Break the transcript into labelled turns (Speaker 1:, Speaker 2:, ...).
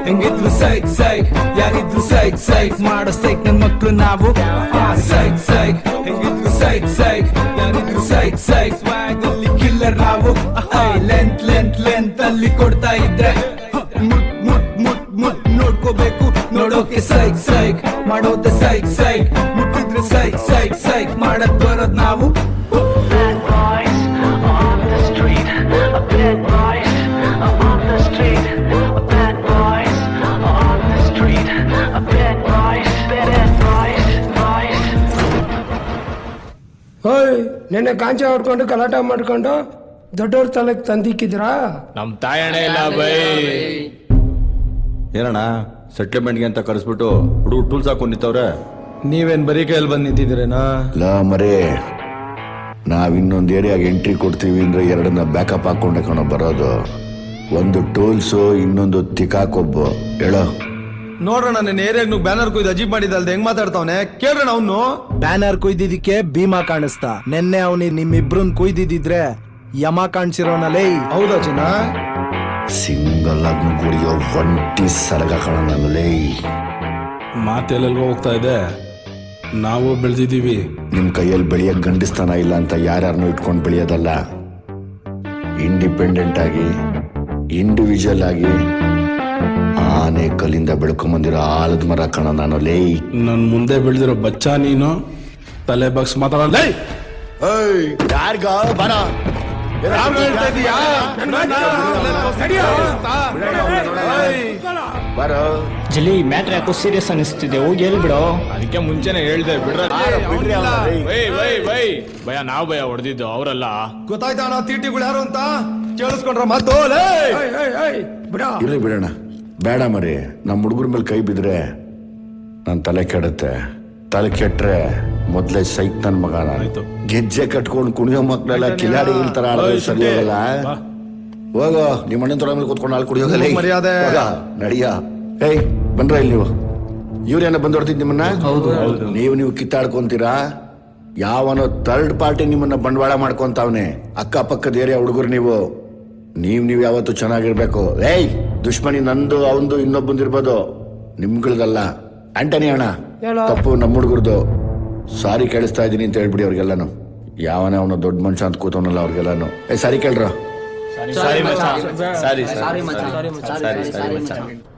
Speaker 1: ಹೆಂಗಿದ್ರು ಸೈಕ್ ಸೈಕ್ ಯಾರಿದ್ರು ಸೈಕ್ ಸೈಕ್ ಮಾಡೋ ಸೈಕ್ ನನ್ ಮಕ್ಳು ನಾವು ಸೈಕ್ ಸೈಕ್ ಹೆಂಗಿದ್ರು ಸೈಕ್ ಸೈಕ್ ಯಾರಿದ್ರು ಸೈಕ್ ಸೈಕ್ ಸ್ವ್ಯಾಗ್ ಅಲ್ಲಿ ಕಿಲ್ಲರ್ ನಾವು ಲೆಂತ್ ಲೆಂತ್ ಲೆಂತ್ ಅಲ್ಲಿ ಕೊಡ್ತಾ ಇದ್ರೆ ಮುಟ್ ಮುಟ್ ಮುಟ್ ಮುಟ್ ನೋಡ್ಕೋಬೇಕು ನೋಡೋಕೆ ಸೈಕ್ ಸೈಕ್ ಮಾಡೋದೆ ಸೈಕ್ ಸೈಕ್ ಮುಟ್ಟಿದ್ರೆ ಸೈಕ್ ಸೈಕ್ ಸೈಕ್ ಮಾಡಕ್ ಬರೋದ್ ನಾವು
Speaker 2: Bad boys on the street. Bad boys on the street. Bad boys on the street. Bad boys, bad boys, boys.
Speaker 3: ಓಯ್ ನೆನ್ನೆ ಕಾಂಚ ಹೊಡ್ಕೊಂಡು ಗಲಾಟ ಮಾಡ್ಕೊಂಡು ದೊಡ್ಡವ್ರ ತಲೆಗೆ ತಂದಿಕ್ಕಿದ್ರಾ?
Speaker 4: ನಮ್ ತಾಯಣೆ ಇಲ್ಲ ಬೈ.
Speaker 5: ಏನಣ್ಣ ಸೆಟ್ಲ್ಮೆಂಟ್ಗೆ ಅಂತ ಕರೆಸ್ಬಿಟ್ಟು ಹುಡುಗ ಟೂಲ್ಸ್ ಹಾಕೊಂಡ್ ನಿಂತವ್ರೆ.
Speaker 6: ನೀವೇನ್ ಬರೀ ಕೈಯಲ್ಲಿ ಬಂದ್ ನಿಂತಿದ್ದೀರೇನಾ?
Speaker 7: ಲಾ ಮರೇ, ನಾವ್ ಇನ್ನೊಂದು ಏರಿಯಾಗೆ ಎಂಟ್ರಿ ಕೊಡ್ತೀವಿ ಅಂದ್ರೆ ಎರಡನ್ನ ಬ್ಯಾಕಪ್ ಹಾಕೊಂಡೆ ಕಣೋ ಬರೋದು. ಒಂದು ಟೂಲ್ಸು, ಇನ್ನೊಂದು ತಿಕಾಕೊಬ್ಬು. ಹೇಳೋ
Speaker 6: ನೋಡ್ರಣ ನನ್ನ ಏರಿಯಾಗ ನೀವು ಬ್ಯಾನರ್ ಕೊಯ್ದು ಅಜೀಬ್ ಮಾಡಿದಲ್ದೆ ಹೆಂಗ್ ಮಾತಾಡ್ತಾವನೆ ಕೇಳ್ರಣ ಅವನು. ಬ್ಯಾನರ್ ಕೊಯ್ದಿದ್ದಕ್ಕೆ ಭೀಮಾ ಕಾಣಿಸ್ತಾ, ನೆನ್ನೆ ಅವನಿ ನಿಮ್ಮಿಬ್ರನ್ ಕೊಯ್ದಿದ್ರೆ ಯಮ ಕಾಣಿಸಿರೋನಲ್ಲೇ. ಹೌದಾ ಚಿನ್ನ?
Speaker 7: ಸಿಂಗಲ್ ಆಗಿ ಕುಡಿಯೋ ಒಂಟಿ ಸರಗ ಕಣ ನನ್ನಲೇ.
Speaker 8: ಮಾತೆಲ್ಲೆಲ್ಗೋ ಹೋಗ್ತಾ ಇದೆ, ನಾವು ಬೆಳೆದಿದ್ದೀವಿ.
Speaker 7: ನಿಮ್ ಕೈಯಲ್ಲಿ ಬೆಳೆಯಕ್ ಗಂಡಿಸ್ತಾನ ಇಲ್ಲ ಅಂತ ಯಾರ್ಯಾರನ್ನೂ ಇಟ್ಕೊಂಡು ಬೆಳೆಯೋದಲ್ಲ. ಇಂಡಿಪೆಂಡೆಂಟ್ ಆಗಿ, ಇಂಡಿವಿಜುವಲ್ ಆಗಿ, ಆನೆ ಕಲ್ಲಿಂದ ಬೆಳ್ಕೊಂಬಂದಿರೋ ಆಲದ ಮರ ಕಣ ನಾನು ಲೇ.
Speaker 8: ನನ್ ಮುಂದೆ ಬೆಳೆದಿರೋ ಬಚ್ಚ ನೀನು ತಲೆ ಬಗ್ಸ್ ಮಾತಾಡಲ್ಲ.
Speaker 7: ಯಾರ್ಗ ಬರ ಬರೋ
Speaker 9: ಜಲಿ ಮ್ಯಾಟ್ರ್ ಯಾಕೋ ಸೀರಿಯಸ್ ಅನಿಸ್ತಿದೆ, ಹೋಗಿ ಹೇಳ್ಬಿಡೋ.
Speaker 4: ಅದಕ್ಕೆ ಮುಂಚೆನೆ ಹೇಳ್ದೆ ಬಿಡ್ರ. ಭಯ ನಾವ್ ಭಯ ಹೊಡೆದಿದ್ದು ಅವರಲ್ಲ.
Speaker 6: ಗೊತ್ತಾಯ್ತಾ ಅಣ್ಣ ತೀಟಿಗಳು ಯಾರು ಅಂತ ಕೇಳಿಸ್ಕೊಂಡ್ರ ಮಾತು?
Speaker 7: ಇರ್ಲಿ ಬಿಡೋಣ, ಬೇಡ ಮರಿ. ನಮ್ಮ ಹುಡುಗರ ಮೇಲೆ ಕೈ ಬಿದ್ರೆ ನನ್ ತಲೆ ಕೆಡುತ್ತೆ. ತಲೆ ಕೆಟ್ರೆ ಮೊದ್ಲೇ ಸೈಕ್ ನನ್ ಮಗ ನಾನು. ಗೆಜ್ಜೆ ಕಟ್ಕೊಂಡು ಕುಣಿಯೋ ಮಕ್ಳೆಲ್ಲ ಕಿಲಾಡಿ ತರ ಆಡೋದು ಸರಿ ಹೋಗಲ್ಲ. ಹೋಗೋ ನಿಮ್ಮ ಅಣ್ಣನ ತೊಡೆ ಮೇಲೆ ಕೂತ್ಕೊಂಡು ಹಾಲು ಕುಡಿಯೋಗಲ್ಲ.
Speaker 6: ಮರ್ಯಾದೆ
Speaker 7: ನಡಿಯ. ಏಯ್ ಬಂದ್ರ ಇಲ್ಲಿ ನೀವು? ಇವ್ರೇನ ಬಂದೋಡ್ತಿದ್ ನಿಮ್ಮನ್ನ? ನೀವು ಕಿತ್ತಾಡ್ಕೊಂತೀರಾ? ಯಾವನೋ ಥರ್ಡ್ ಪಾರ್ಟಿ ನಿಮ್ಮನ್ನ ಬಂಡವಾಳ ಮಾಡ್ಕೊಂತಾವ್ನೆ. ಅಕ್ಕಪಕ್ಕದ ಏರಿಯಾ ಹುಡುಗರು ನೀವು ಯಾವತ್ತು ಚೆನ್ನಾಗಿರ್ಬೇಕು. ಏಯ್ ದುಶ್ಮನಿ ನಂದು ಅವಂದು ಇನ್ನೊಬ್ಬಂದಿರ್ಬೋದು, ನಿಮ್ಗಳದಲ್ಲ. ಆಂಟನಿ ಅಣ್ಣ, ತಪ್ಪು ನಮ್ಮ ಹುಡುಗರ್ದು. ಸಾರಿ ಕೇಳಿಸ್ತಾ ಇದೀನಿ ಅಂತ ಹೇಳ್ಬಿಡಿ ಅವ್ರಿಗೆಲ್ಲಾನು. ಯಾವನೇ ಅವನು ದೊಡ್ಡ ಮನುಷ್ಯ ಅಂತ ಕೂತವನಲ್ಲ ಅವ್ರಿಗೆಲ್ಲಾನು. ಸಾರಿ ಕೇಳ್ರ.
Speaker 4: ಸಾರಿ